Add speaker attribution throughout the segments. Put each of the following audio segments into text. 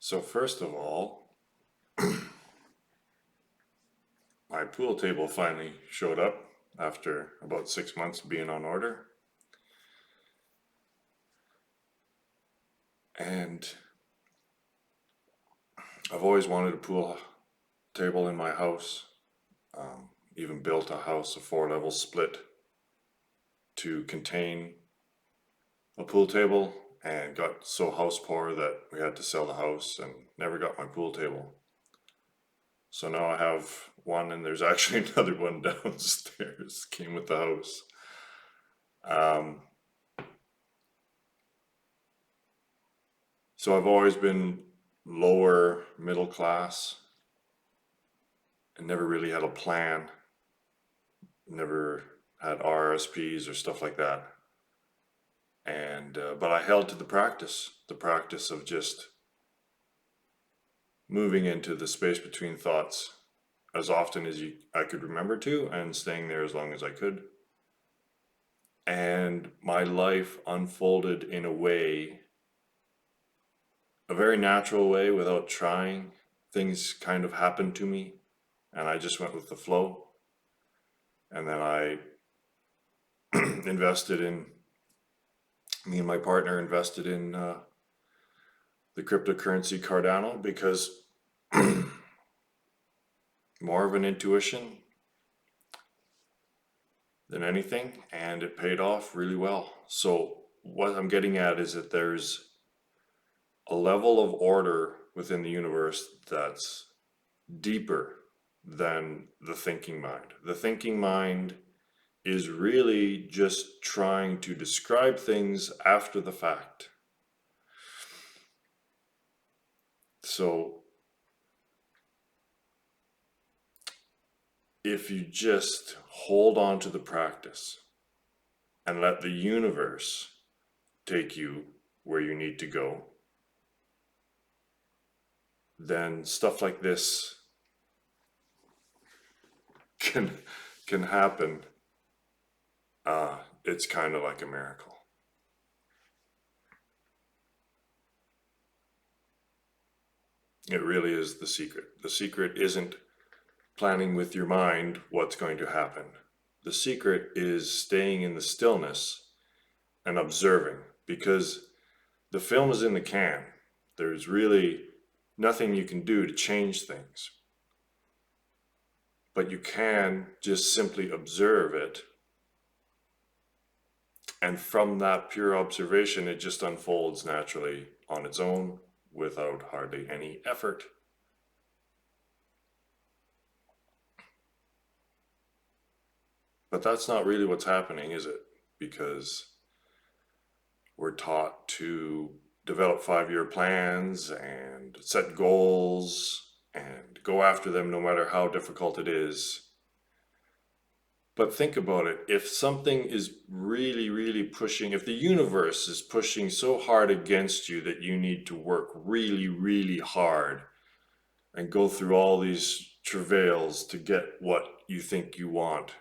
Speaker 1: So first of all, my pool table finally showed up after about 6 months being on order. And I've always wanted a pool table in my house. Even built a house, a 4-level split to contain a pool table, and got so house poor that we had to sell the house and never got my pool table. So now I have one, and there's actually another one downstairs, came with the house. So I've always been lower middle class and never really had a plan, never had RSPs or stuff like that. And but I held to the practice of just moving into the space between thoughts as often as I could remember to, and staying there as long as I could. And my life unfolded in a way, a very natural way, without trying. Things kind of happened to me, and I just went with the flow. And then I me and my partner invested in the cryptocurrency Cardano, because more of an intuition than anything, and it paid off really well. So what I'm getting at is that there's a level of order within the universe that's deeper than the thinking mind. The thinking mind is really just trying to describe things after the fact. So if you just hold on to the practice and let the universe take you where you need to go, then stuff like this can happen. It's kind of like a miracle. It really is the secret. The secret isn't planning with your mind what's going to happen. The secret is staying in the stillness and observing, because the film is in the can. There's really nothing you can do to change things. But you can just simply observe it. And from that pure observation, it just unfolds naturally on its own without hardly any effort. But that's not really what's happening, is it? Because we're taught to develop 5-year plans and set goals and go after them no matter how difficult it is. But think about it. If something is really, really pushing, if the universe is pushing so hard against you that you need to work really, really hard and go through all these travails to get what you think you want,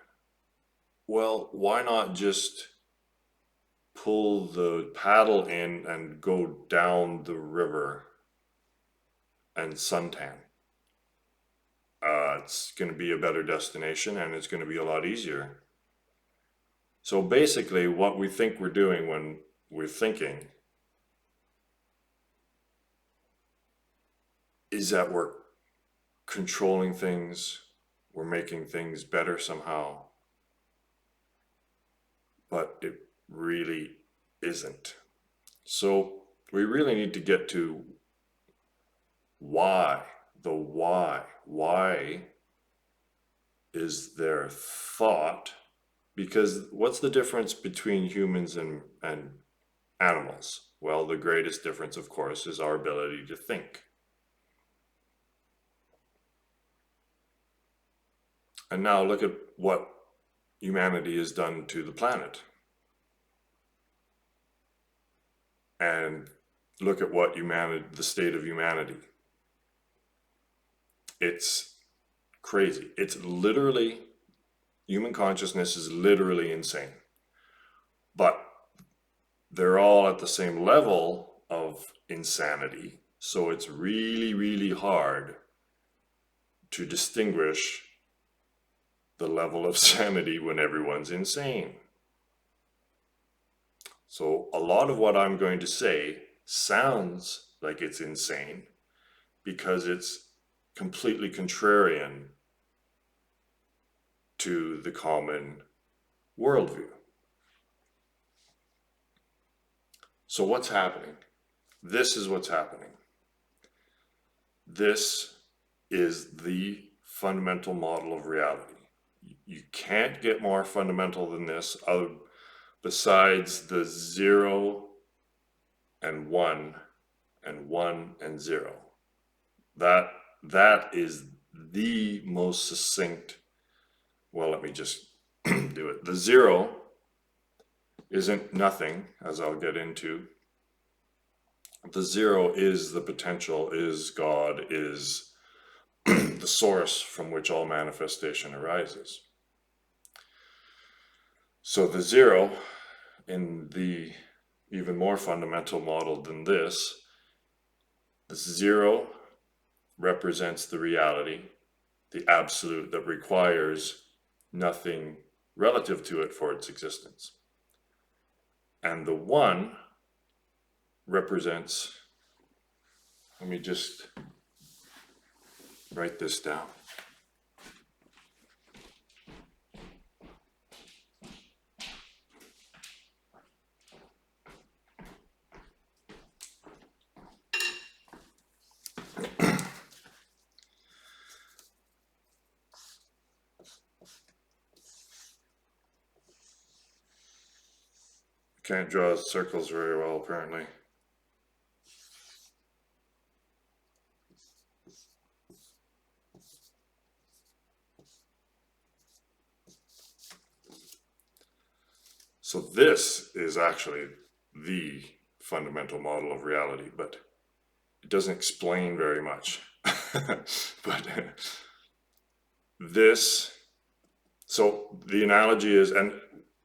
Speaker 1: well, why not just pull the paddle in and go down the river and suntan? It's going to be a better destination, and it's going to be a lot easier. So basically, what we think we're doing when we're thinking is that we're controlling things, we're making things better somehow, but it really isn't. So we really need to get to why. The why. Why is there thought? Because what's the difference between humans and animals? Well, the greatest difference, of course, is our ability to think. And now look at what humanity has done to the planet. And look at what the state of humanity. It's crazy. It's literally, human consciousness is literally insane. But they're all at the same level of insanity, So it's really, really hard to distinguish the level of sanity when everyone's insane. So a lot of what I'm going to say sounds like it's insane because it's completely contrarian to the common worldview. So what's happening? This is what's happening. This is the fundamental model of reality. You can't get more fundamental than this besides the 0 and 1 and 1 and 0. That is the most succinct. Well, let me just do it. The 0 isn't nothing, as I'll get into. The 0 is the potential, is God, is the source from which all manifestation arises. So the 0, in the even more fundamental model than this, the 0 represents the reality, the absolute that requires nothing relative to it for its existence. And the 1 represents, let me just write this down. Can't draw circles very well, apparently. So this is actually the fundamental model of reality, but it doesn't explain very much. But this, so the analogy is, and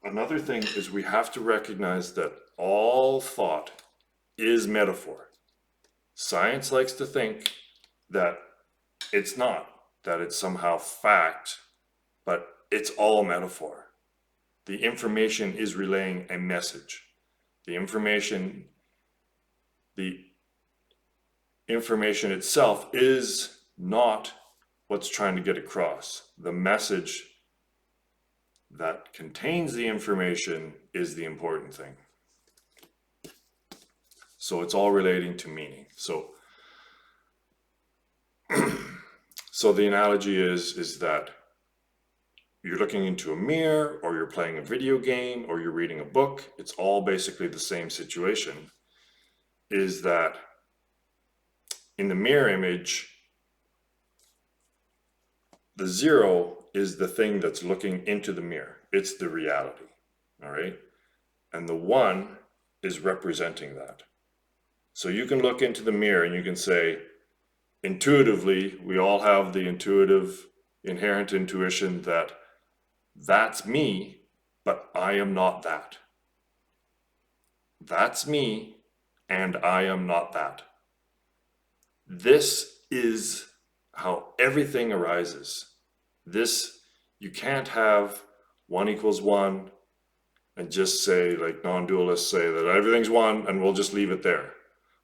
Speaker 1: another thing is we have to recognize that all thought is metaphor. Science likes to think that it's not, that it's somehow fact, but it's all metaphor. The information is relaying a message. The information itself is not what's trying to get across. The message that contains the information is the important thing. So it's all relating to meaning. So the analogy is that you're looking into a mirror, or you're playing a video game, or you're reading a book. It's all basically the same situation, is that in the mirror image, the 0 is the thing that's looking into the mirror. It's the reality, all right? And the 1 is representing that. So you can look into the mirror and you can say, intuitively, we all have the inherent intuition that that's me, but I am not that. That's me, and I am not that. This is how everything arises. You can't have 1 equals 1 and just say, like non-dualists say, that everything's 1 and we'll just leave it there.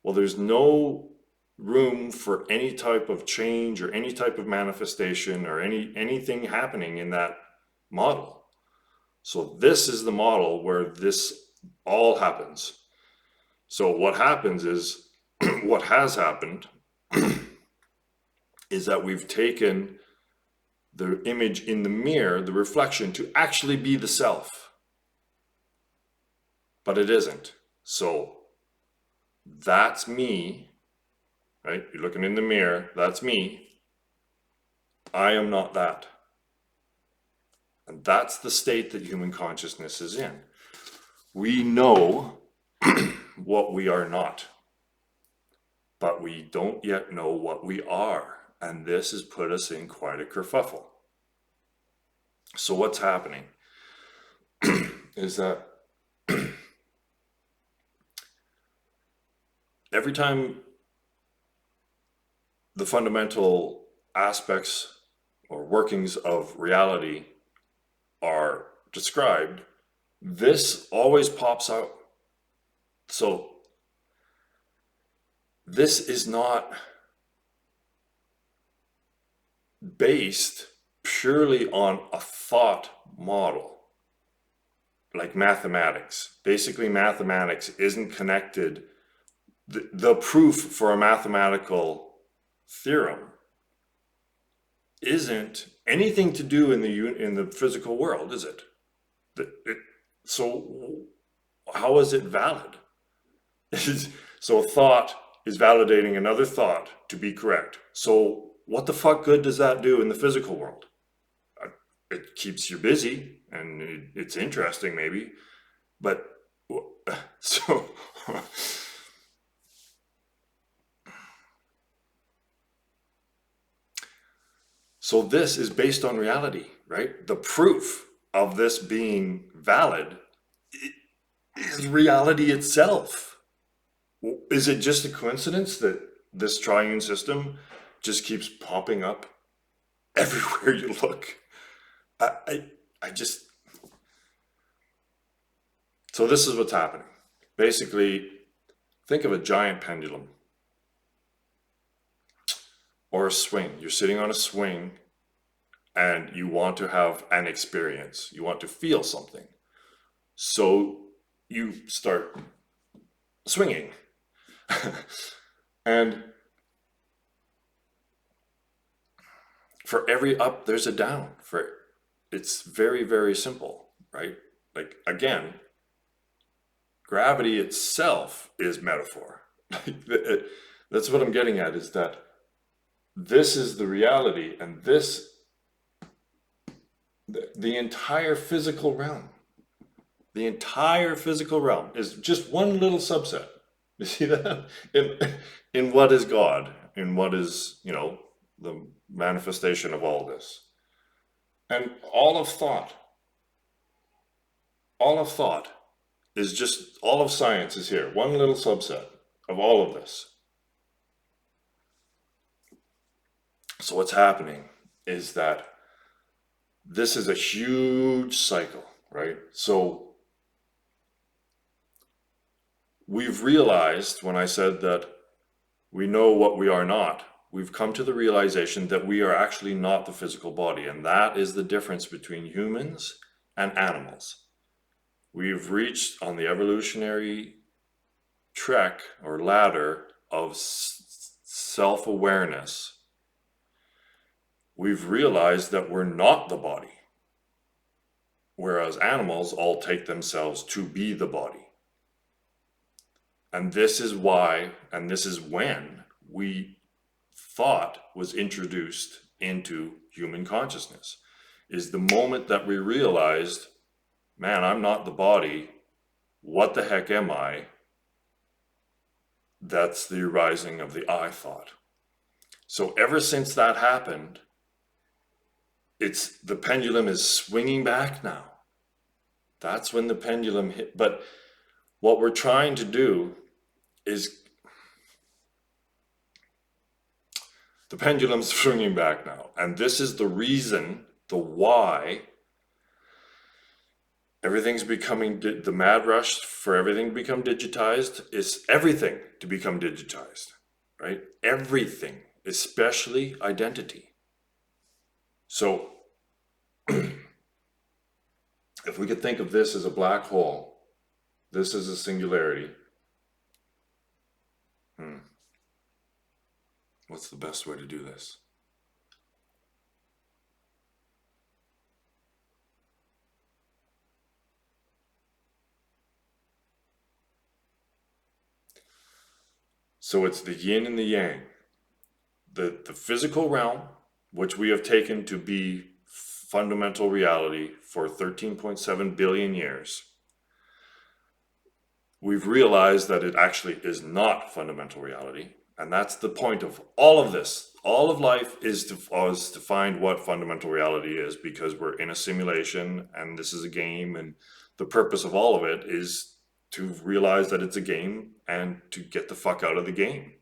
Speaker 1: Well, there's no room for any type of change or any type of manifestation or anything happening in that model. So this is the model where this all happens. So what happens is, what has happened is that we've taken the image in the mirror, the reflection, to actually be the self. But it isn't. So that's me, right? You're looking in the mirror, that's me. I am not that. And that's the state that human consciousness is in. We know what we are not, but we don't yet know what we are. And this has put us in quite a kerfuffle. So what's happening is that every time the fundamental aspects or workings of reality are described, this always pops out. So this is not based purely on a thought model like mathematics. Basically, mathematics isn't connected. The proof for a mathematical theorem isn't anything to do in the physical world, is it? So how is it valid? So a thought is validating another thought to be correct. So what the fuck good does that do in the physical world? It keeps you busy and it's interesting maybe, but so so this is based on reality, right? The proof of this being valid is reality itself. Is it just a coincidence that this triune system just keeps popping up everywhere you look? I just... So this is what's happening. Basically, think of a giant pendulum or a swing. You're sitting on a swing and you want to have an experience. You want to feel something. So you start swinging. And for every up, there's a down. It's very, very simple, right? Like, again, gravity itself is metaphor. That's what I'm getting at, is that this is the reality, and the entire physical realm is just one little subset. You see that? In what is God, in what is, the manifestation of all this. And all of thought is just, all of science is here, one little subset of all of this. So what's happening is that this is a huge cycle, right? So we've realized, when I said that we know what we are not, we've come to the realization that we are actually not the physical body. And that is the difference between humans and animals. We've reached, on the evolutionary trek or ladder of self-awareness, we've realized that we're not the body. Whereas animals all take themselves to be the body. And this is why, and this is when thought was introduced into human consciousness, is the moment that we realized, man, I'm not the body. What the heck am I? That's the arising of the I thought. So ever since that happened, the pendulum is swinging back now. That's when the pendulum hit. But what we're trying to do is, the pendulum's swinging back now. And this is the reason, the why everything's becoming, the mad rush for everything to become digitized is everything to become digitized, right? Everything, especially identity. So if we could think of this as a black hole, this is a singularity. What's the best way to do this? So it's the yin and the yang. The physical realm, which we have taken to be fundamental reality for 13.7 billion years, we've realized that it actually is not fundamental reality. And that's the point of all of this. All of life is to find what fundamental reality is, because we're in a simulation and this is a game, and the purpose of all of it is to realize that it's a game and to get the fuck out of the game.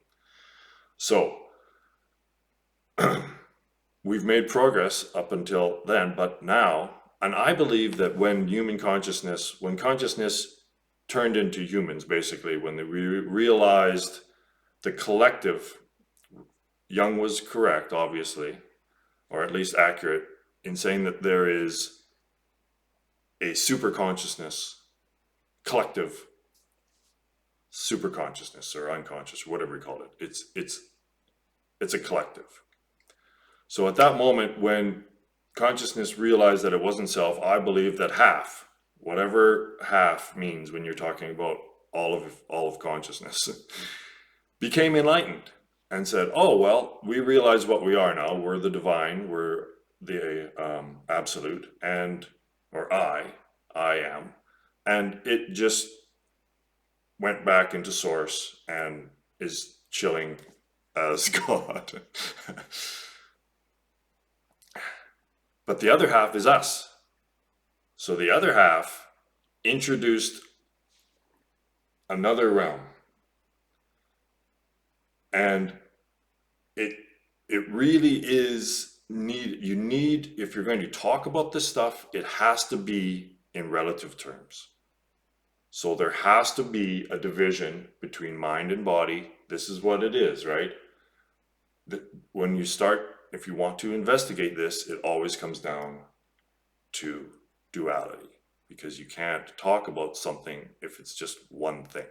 Speaker 1: So we've made progress up until then, but now, and I believe that when consciousness turned into humans, basically, when they realized the collective, Jung was correct, obviously, or at least accurate, in saying that there is a super consciousness, collective super consciousness or unconscious, or whatever you call it. It's a collective. So at that moment, when consciousness realized that it wasn't self, I believe that half, whatever half means when you're talking about all of consciousness, became enlightened and said, oh, well, we realize what we are now. We're the divine, we're the absolute, or I am. And it just went back into source and is chilling as God. But the other half is us. So the other half introduced another realm. And it really is if you're going to talk about this stuff, it has to be in relative terms. So there has to be a division between mind and body. This is what it is, right? When you start, if you want to investigate this, it always comes down to duality, because you can't talk about something if it's just one thing.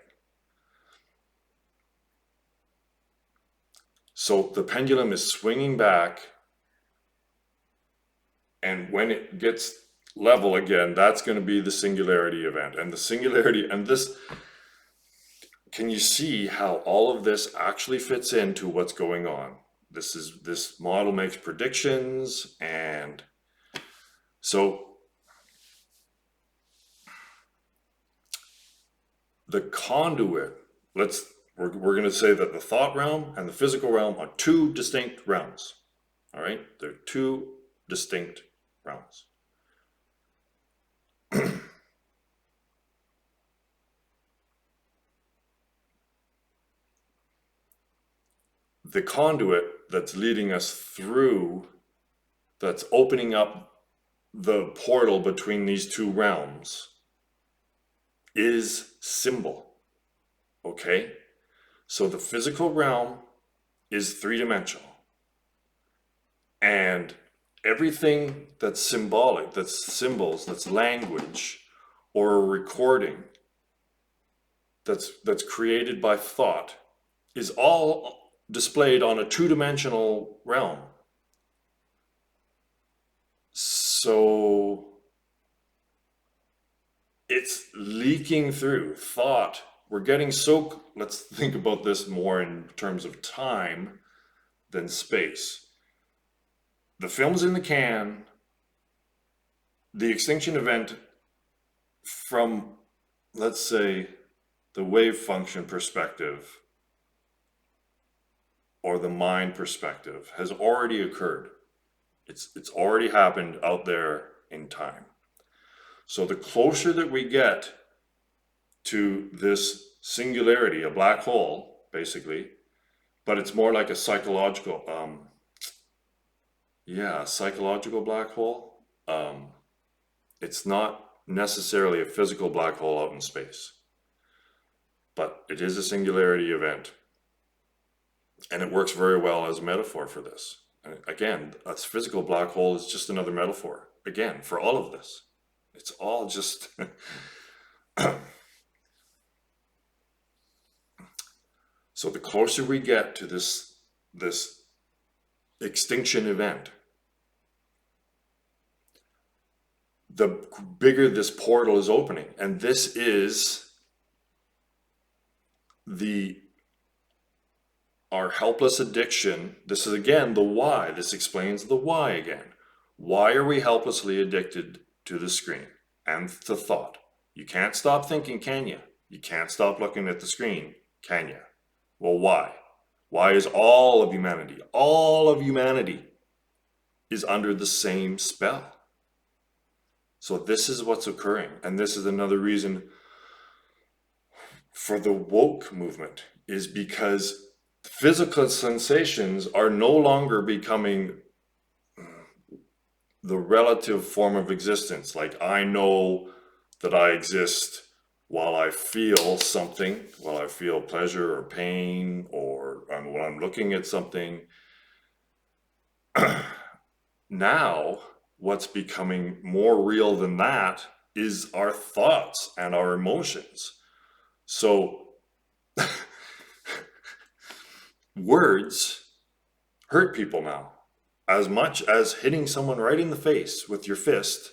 Speaker 1: So the pendulum is swinging back, and when it gets level again, that's going to be the singularity event. And the singularity, and this, can you see how all of this actually fits into what's going on? This model makes predictions, and so the conduit, we're going to say that the thought realm and the physical realm are two distinct realms. All right, they're two distinct realms. The conduit that's leading us through, that's opening up the portal between these two realms, is symbol. Okay? So the physical realm is three-dimensional. And everything that's symbolic, that's symbols, that's language, or a recording that's created by thought, is all displayed on a two-dimensional realm. So it's leaking through thought. We're getting let's think about this more in terms of time than space. The film's in the can. The extinction event, from, let's say, the wave function perspective or the mind perspective, has already occurred. It's already happened out there in time. So the closer that we get to this singularity, a black hole, basically, but it's more like a psychological, psychological black hole. It's not necessarily a physical black hole out in space, but it is a singularity event. And it works very well as a metaphor for this. And again, a physical black hole is just another metaphor, again, for all of this. It's all just... So the closer we get to this extinction event, the bigger this portal is opening. And this is our helpless addiction. This is, again, the why. This explains the why again. Why are we helplessly addicted to the screen and to thought? You can't stop thinking, can you? You can't stop looking at the screen, can you? Well, why? Why is all of humanity is under the same spell? So this is what's occurring. And this is another reason for the woke movement, is because physical sensations are no longer becoming the relative form of existence. Like, I know that I exist while I feel something, while I feel pleasure or pain, or when I'm looking at something. Now, what's becoming more real than that is our thoughts and our emotions. So, words hurt people now. As much as hitting someone right in the face with your fist,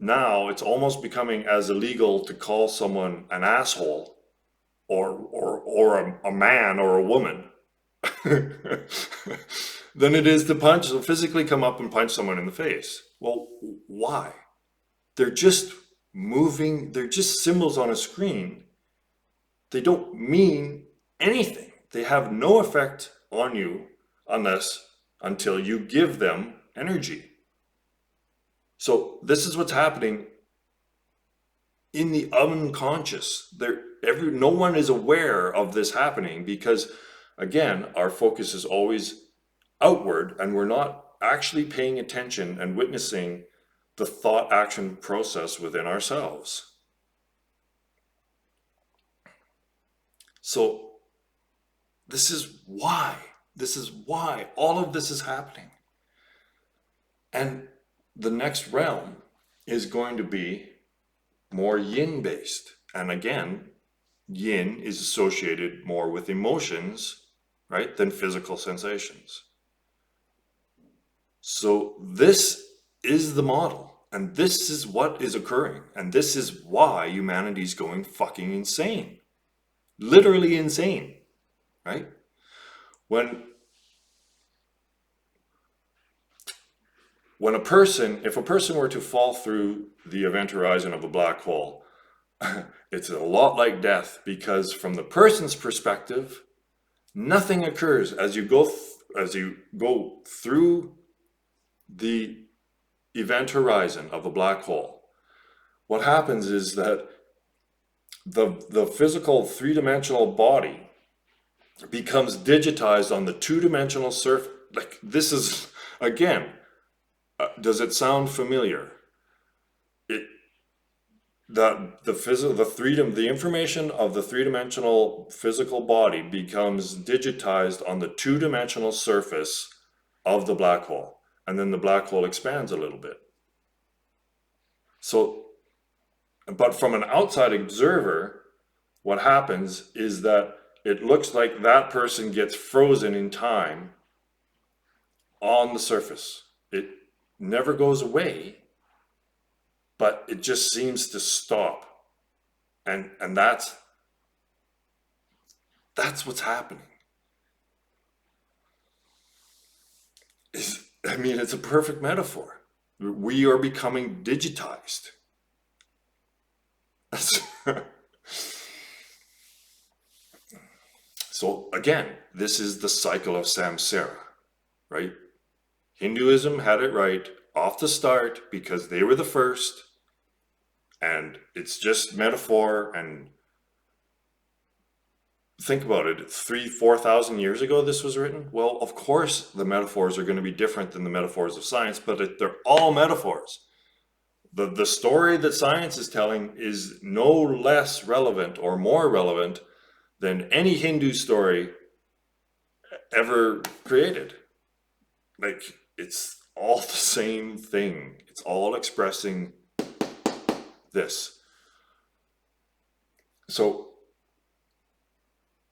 Speaker 1: now it's almost becoming as illegal to call someone an asshole or a man or a woman than it is to physically come up and punch someone in the face. Well, why? They're just moving, they're just symbols on a screen. They don't mean anything. They have no effect on you until you give them energy. So this is what's happening in the unconscious. No one is aware of this happening because, again, our focus is always outward, and we're not actually paying attention and witnessing the thought action process within ourselves. So this is why all of this is happening. And the next realm is going to be more yin based. And again, yin is associated more with emotions, right, than physical sensations. So this is the model, and this is what is occurring, and this is why humanity's going fucking insane. Literally insane, right? If a person were to fall through the event horizon of a black hole, it's a lot like death, because from the person's perspective, nothing occurs as you go through the event horizon of a black hole. What happens is that the physical three-dimensional body becomes digitized on the two-dimensional surface. Like, this is, again, does it sound familiar? The information of the three-dimensional physical body becomes digitized on the two-dimensional surface of the black hole, and then the black hole expands a little bit. So, but from an outside observer, what happens is that it looks like that person gets frozen in time on the surface. It never goes away, but it just seems to stop. And that's what's happening. It's a perfect metaphor. We are becoming digitized. So again, this is the cycle of samsara, right? Hinduism had it right off the start because they were the first, and it's just metaphor. And think about it, 4,000 years ago this was written. Well, of course the metaphors are going to be different than the metaphors of science, but they're all metaphors. The story that science is telling is no less relevant or more relevant than any Hindu story ever created. Like, it's all the same thing. It's all expressing this. So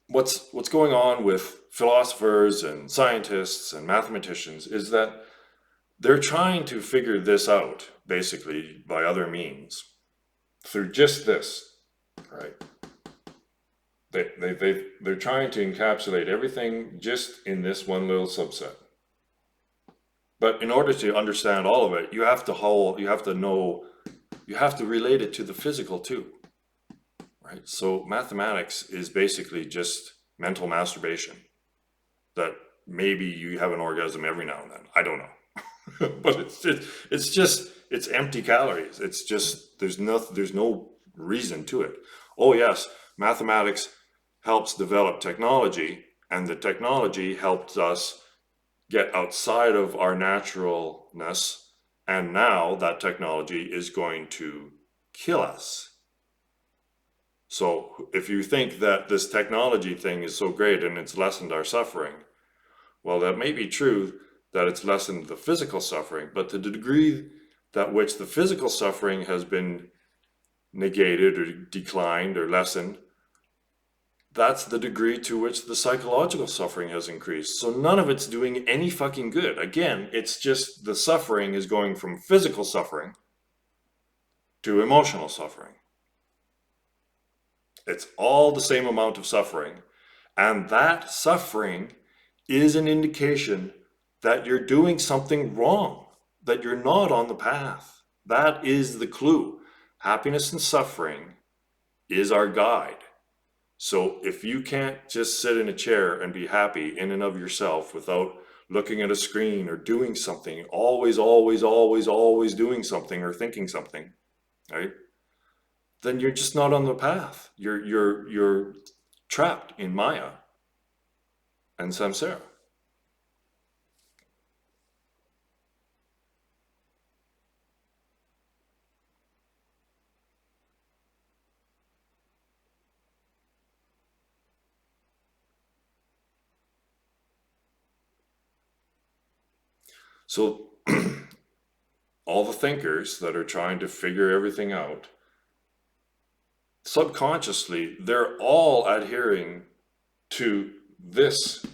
Speaker 1: what's going on with philosophers and scientists and mathematicians is that they're trying to figure this out, basically, by other means, through just this, right? They're trying to encapsulate everything just in this one little subset. But in order to understand all of it, you have to relate it to the physical too, right? So mathematics is basically just mental masturbation. That maybe you have an orgasm every now and then. I don't know. But it's empty calories. There's no reason to it. Oh yes, mathematics helps develop technology, and the technology helps us get outside of our naturalness, and now that technology is going to kill us. So if you think that this technology thing is so great and it's lessened our suffering, well, that may be true that it's lessened the physical suffering, but to the degree that which the physical suffering has been negated or declined or lessened, that's the degree to which the psychological suffering has increased. So none of it's doing any fucking good. Again, it's just the suffering is going from physical suffering to emotional suffering. It's all the same amount of suffering. And that suffering is an indication that you're doing something wrong, that you're not on the path. That is the clue. Happiness and suffering is our guide. So if you can't just sit in a chair and be happy in and of yourself without looking at a screen or doing something, always doing something or thinking something, right? Then you're just not on the path. You're trapped in Maya and samsara. So all the thinkers that are trying to figure everything out, subconsciously, they're all adhering to this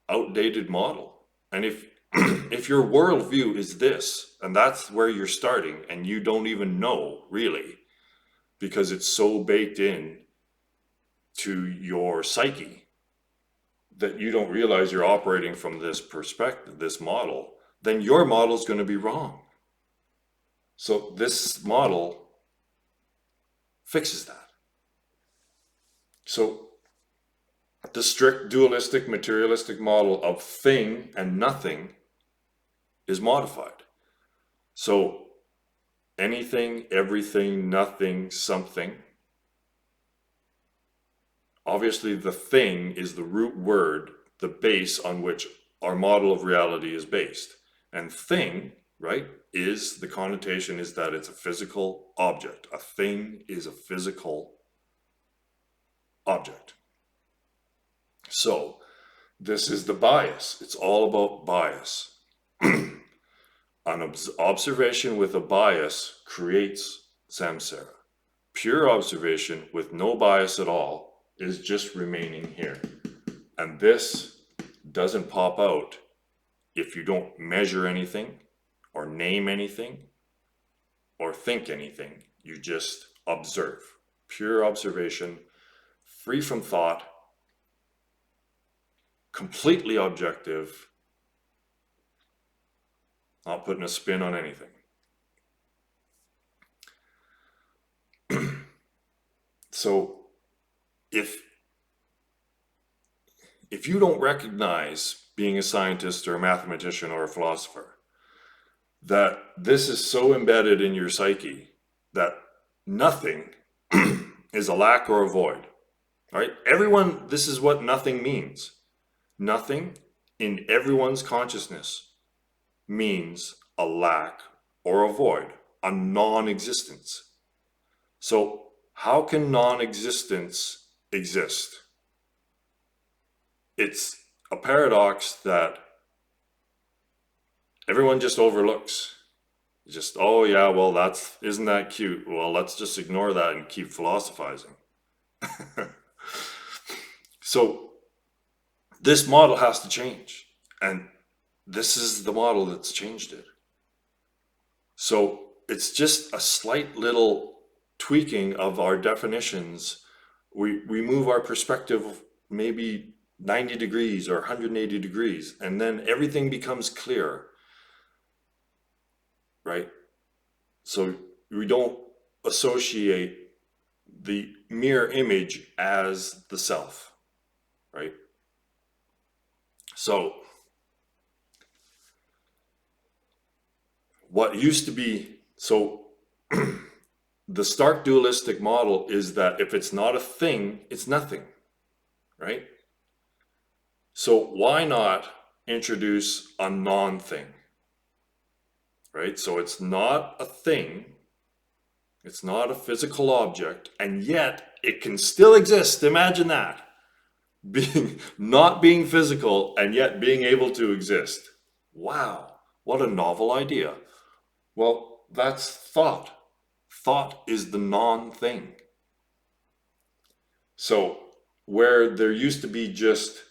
Speaker 1: outdated model. And if if your worldview is this, and that's where you're starting, and you don't even know really, because it's so baked in to your psyche that you don't realize you're operating from this perspective, this model, then your model is going to be wrong. So this model fixes that. So the strict dualistic materialistic model of thing and nothing is modified. So anything, everything, nothing, something. Obviously the thing is the root word, the base on which our model of reality is based. And thing, right, is the connotation is that it's a physical object. A thing is a physical object. So this is the bias. It's all about bias. An observation with a bias creates samsara. Pure observation with no bias at all is just remaining here. And this doesn't pop out if you don't measure anything or name anything or think anything. You just observe. Pure observation, free from thought, completely objective, not putting a spin on anything. So if you don't recognize, being a scientist or a mathematician or a philosopher, that this is so embedded in your psyche that nothing is a lack or a void, right? Everyone, this is what nothing means. Nothing in everyone's consciousness means a lack or a void, a non-existence. So how can non-existence exist? It's a paradox that everyone just overlooks. Just, oh yeah, well, isn't that cute? Well, let's just ignore that and keep philosophizing. So this model has to change, and this is the model that's changed it. So it's just a slight little tweaking of our definitions. We move our perspective maybe 90 degrees or 180 degrees, and then everything becomes clear, right? So we don't associate the mirror image as the self, right? So what used to be, so the stark dualistic model is that if it's not a thing, it's nothing, right? So why not introduce a non-thing, right? So it's not a thing, it's not a physical object, and yet it can still exist. Imagine that. Not being physical and yet being able to exist. Wow, what a novel idea. Well, that's thought. Thought is the non-thing. So where there used to be just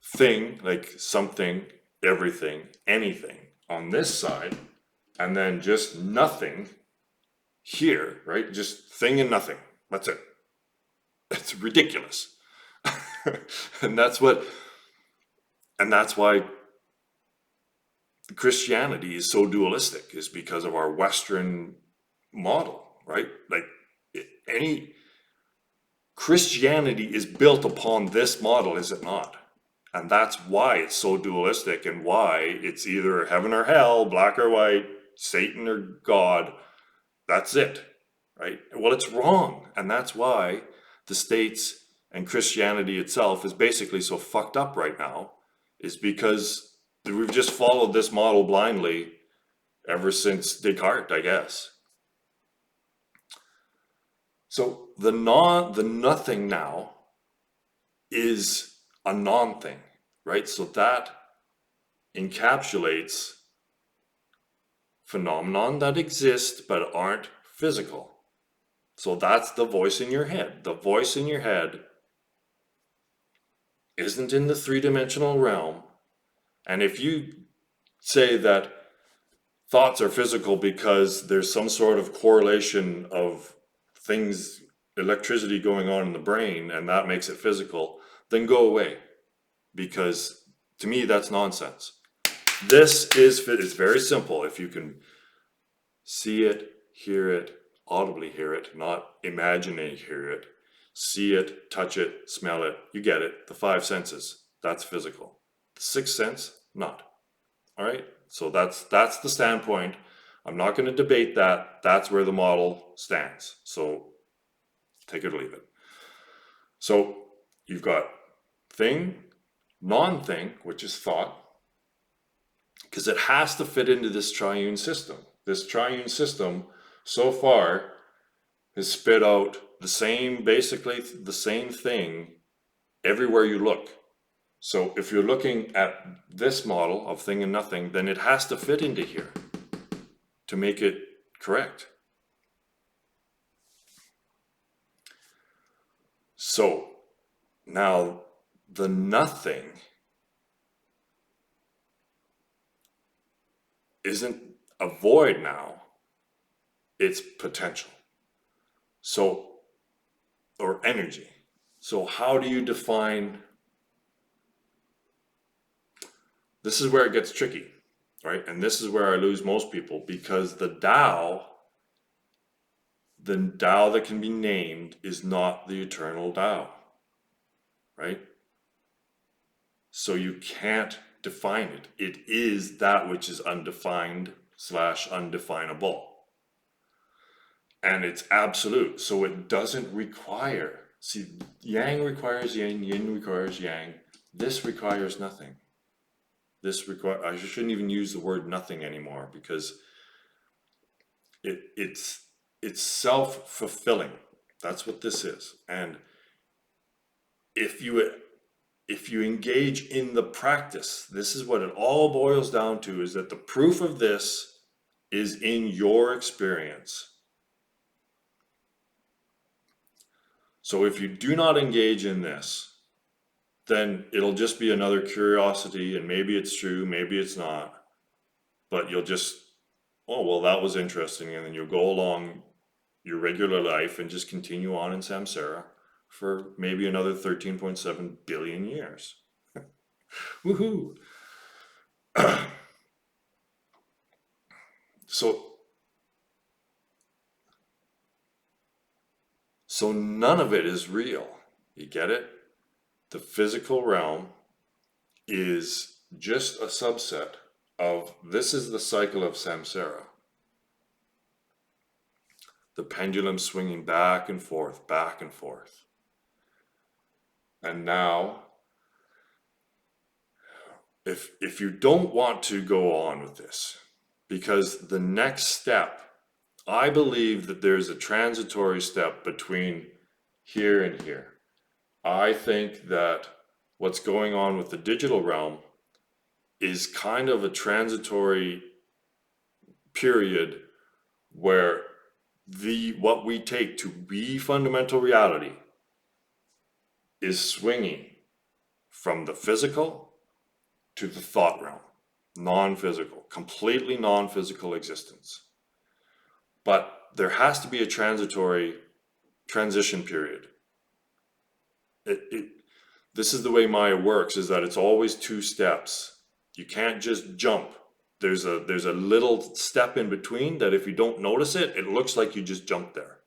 Speaker 1: thing, like something, everything, anything on this side, and then just nothing here, right? Just thing and nothing. That's it. It's ridiculous. and that's why Christianity is so dualistic, is because of our Western model, right? Like any Christianity is built upon this model, is it not? And that's why it's so dualistic, and why it's either heaven or hell, black or white, Satan or God. That's it, right? Well, it's wrong. And that's why the States and Christianity itself is basically so fucked up right now, is because we've just followed this model blindly ever since Descartes, I guess. So the nothing now is a non-thing, right? So that encapsulates phenomenon that exist but aren't physical. So that's the voice in your head. The voice in your head isn't in the three-dimensional realm. And if you say that thoughts are physical because there's some sort of correlation of things, electricity going on in the brain, and that makes it physical, then go away. Because to me, that's nonsense. It's very simple. If you can see it, hear it, audibly hear it, not imagining hear it, see it, touch it, smell it, you get it. The five senses, that's physical. The sixth sense, not. All right? So that's the standpoint. I'm not going to debate that. That's where the model stands. So take it or leave it. So you've got thing, non-thing, which is thought, because it has to fit into this triune system. This triune system so far has spit out basically the same thing everywhere you look. So if you're looking at this model of thing and nothing, then it has to fit into here to make it correct. So now the nothing isn't a void now, it's potential. So, or energy. So how do you define? This is where it gets tricky, right? And this is where I lose most people, because the Tao that can be named is not the eternal Tao, right? So you can't define it. It is that which is undefined / undefinable. And it's absolute. So it doesn't require, see, yang requires yin, yin requires yang. This requires nothing. I shouldn't even use the word nothing anymore, because it's self-fulfilling. That's what this is. And if you engage in the practice, this is what it all boils down to, is that the proof of this is in your experience. So if you do not engage in this, then it'll just be another curiosity, and maybe it's true, maybe it's not, but you'll just, oh, well, that was interesting, and then you'll go along your regular life and just continue on in samsara for maybe another 13.7 billion years. Woohoo! So none of it is real. You get it? The physical realm is just a subset of, this is the cycle of samsara. The pendulum swinging back and forth, back and forth. And now, if you don't want to go on with this, because the next step, I believe that there's a transitory step between here and here. I think that what's going on with the digital realm is kind of a transitory period where what we take to be fundamental reality is swinging from the physical to the thought realm, non-physical, completely non-physical existence. But there has to be a transitory transition period. This is the way Maya works, is that it's always two steps. You can't just jump. There's a little step in between that if you don't notice it, it looks like you just jumped there.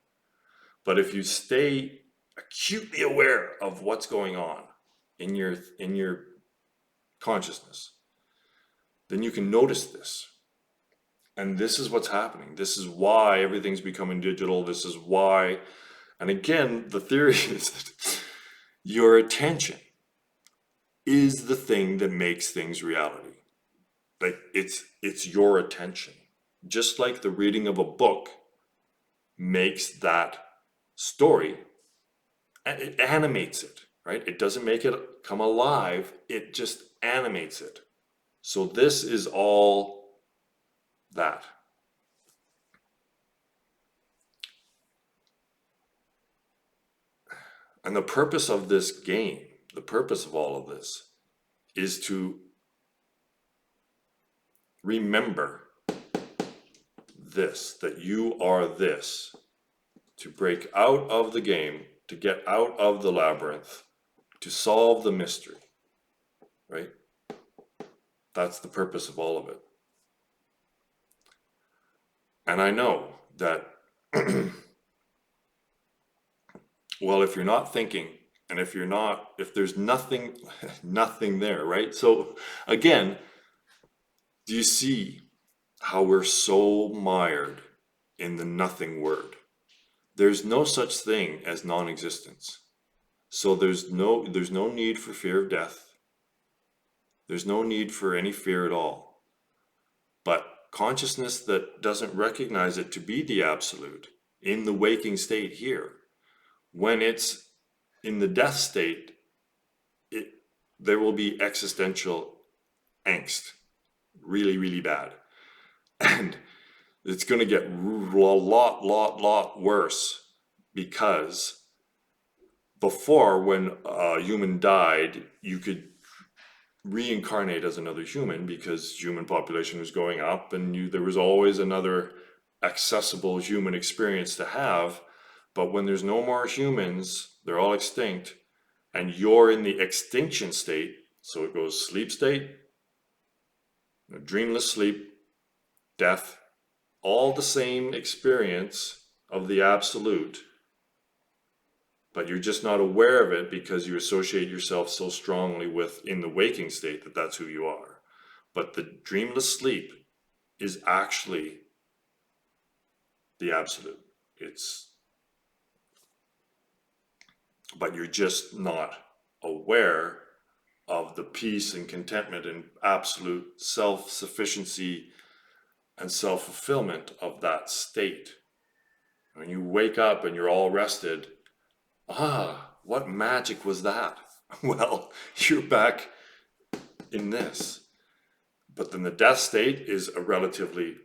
Speaker 1: But if you stay acutely aware of what's going on in your consciousness, then you can notice this. And this is what's happening. This is why everything's becoming digital. This is why, and again, the theory is that your attention is the thing that makes things reality. Like it's your attention. Just like the reading of a book makes that story, and it animates it, right? It doesn't make it come alive, it just animates it. So this is all that. And the purpose of this game, the purpose of all of this, is to remember this, that you are this, to break out of the game, to get out of the labyrinth, to solve the mystery, right? That's the purpose of all of it. And I know that, well, if you're not thinking, and if there's nothing, nothing there, right? So again, do you see how we're so mired in the nothing word? There's no such thing as non-existence. So there's no need for fear of death. There's no need for any fear at all. But consciousness that doesn't recognize it to be the absolute in the waking state here, when it's in the death state, there will be existential angst, really, really bad. And it's going to get a lot worse, because before, when a human died, you could reincarnate as another human because human population was going up, and there was always another accessible human experience to have. But when there's no more humans, they're all extinct, and you're in the extinction state, so it goes sleep state, dreamless sleep, death, all the same experience of the absolute, but you're just not aware of it because you associate yourself so strongly with, in the waking state, that that's who you are. But the dreamless sleep is actually the absolute. But you're just not aware of the peace and contentment and absolute self-sufficiency and self-fulfillment of that state. When you wake up and you're all rested, what magic was that? Well, you're back in this. But then the death state is a relatively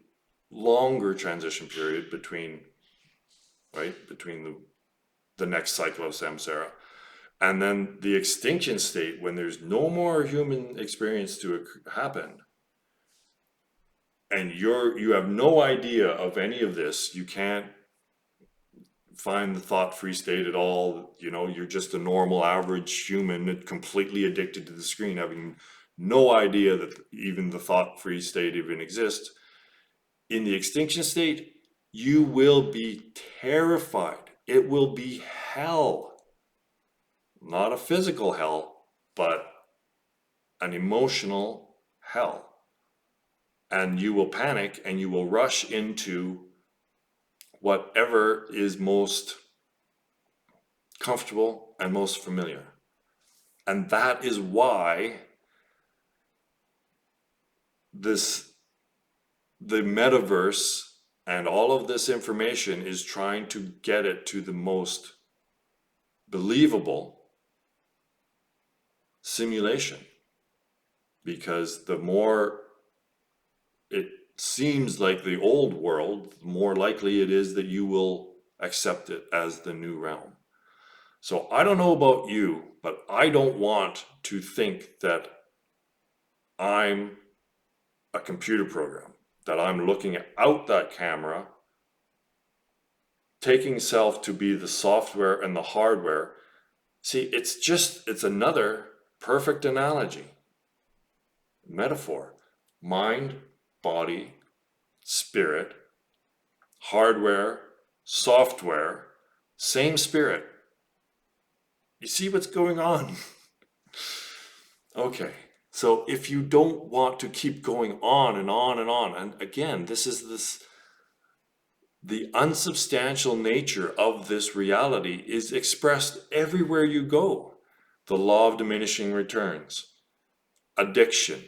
Speaker 1: longer transition period between the next cycle of samsara. And then the extinction state, when there's no more human experience to happen, and you have no idea of any of this, you can't find the thought-free state at all, you're just a normal average human completely addicted to the screen, having no idea that even the thought-free state even exists. In the extinction state, you will be terrified. It will be hell. Not a physical hell, but an emotional hell. And you will panic and you will rush into whatever is most comfortable and most familiar. And that is why the metaverse and all of this information is trying to get it to the most believable simulation, because the more it seems like the old world, the more likely it is that you will accept it as the new realm. So I don't know about you, but I don't want to think that I'm a computer program, that I'm looking out that camera, taking self to be the software and the hardware. See, it's another perfect analogy, metaphor. Mind, body, spirit, hardware, software, same spirit. You see what's going on? Okay, so if you don't want to keep going on and on and on, and again, the unsubstantial nature of this reality is expressed everywhere you go. The law of diminishing returns, addiction,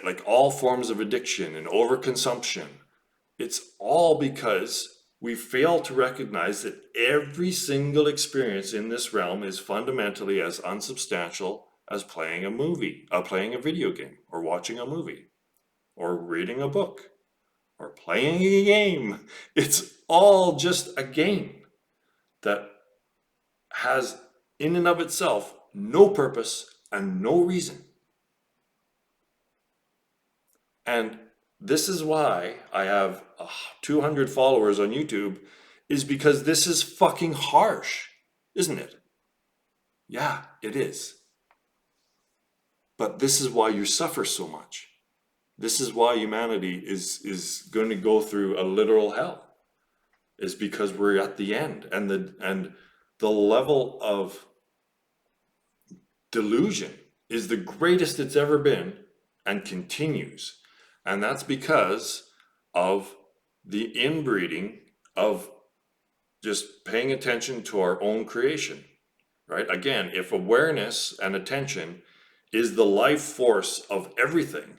Speaker 1: like all forms of addiction and overconsumption. It's all because we fail to recognize that every single experience in this realm is fundamentally as unsubstantial as playing a video game, or watching a movie, or reading a book, or playing a game. It's all just a game that has, in and of itself, no purpose and no reason. And this is why I have 200 followers on YouTube, is because this is fucking harsh, isn't it? Yeah, it is. But this is why you suffer so much. This is why humanity is going to go through a literal hell, is because we're at the end, and the level of delusion is the greatest it's ever been and continues. And that's because of the inbreeding of just paying attention to our own creation, right? Again, if awareness and attention is the life force of everything,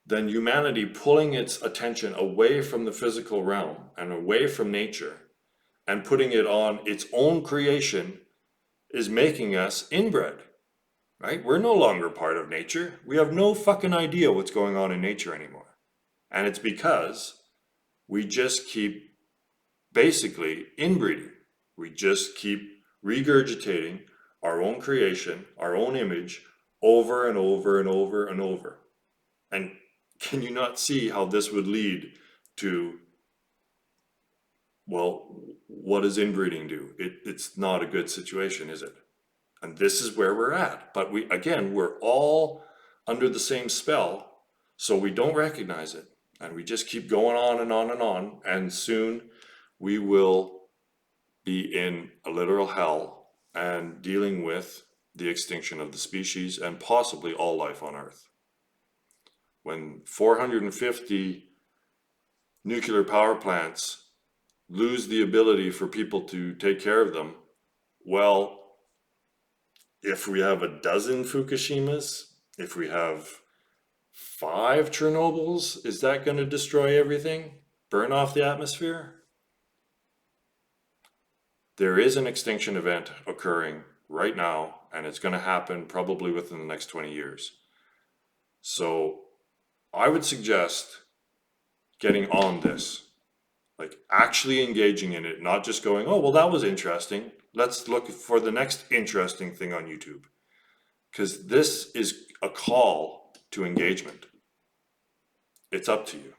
Speaker 1: then humanity pulling its attention away from the physical realm and away from nature and putting it on its own creation is making us inbred, right? We're no longer part of nature. We have no fucking idea what's going on in nature anymore. And it's because we just keep basically inbreeding. We just keep regurgitating our own creation, our own image, over and over and over and over. And can you not see how this would lead to, well, what does inbreeding do? It's not a good situation, is it? And this is where we're at. But we're all under the same spell, so we don't recognize it. And we just keep going on and on and on. And soon we will be in a literal hell and dealing with the extinction of the species and possibly all life on Earth. When 450 nuclear power plants lose the ability for people to take care of them, well, if we have a dozen Fukushimas, if we have 5 Chernobyls, is that going to destroy everything? Burn off the atmosphere? There is an extinction event occurring right now, and it's going to happen probably within the next 20 years. So I would suggest getting on this, like actually engaging in it, not just going, oh, well, that was interesting. Let's look for the next interesting thing on YouTube. Because this is a call to engagement. It's up to you.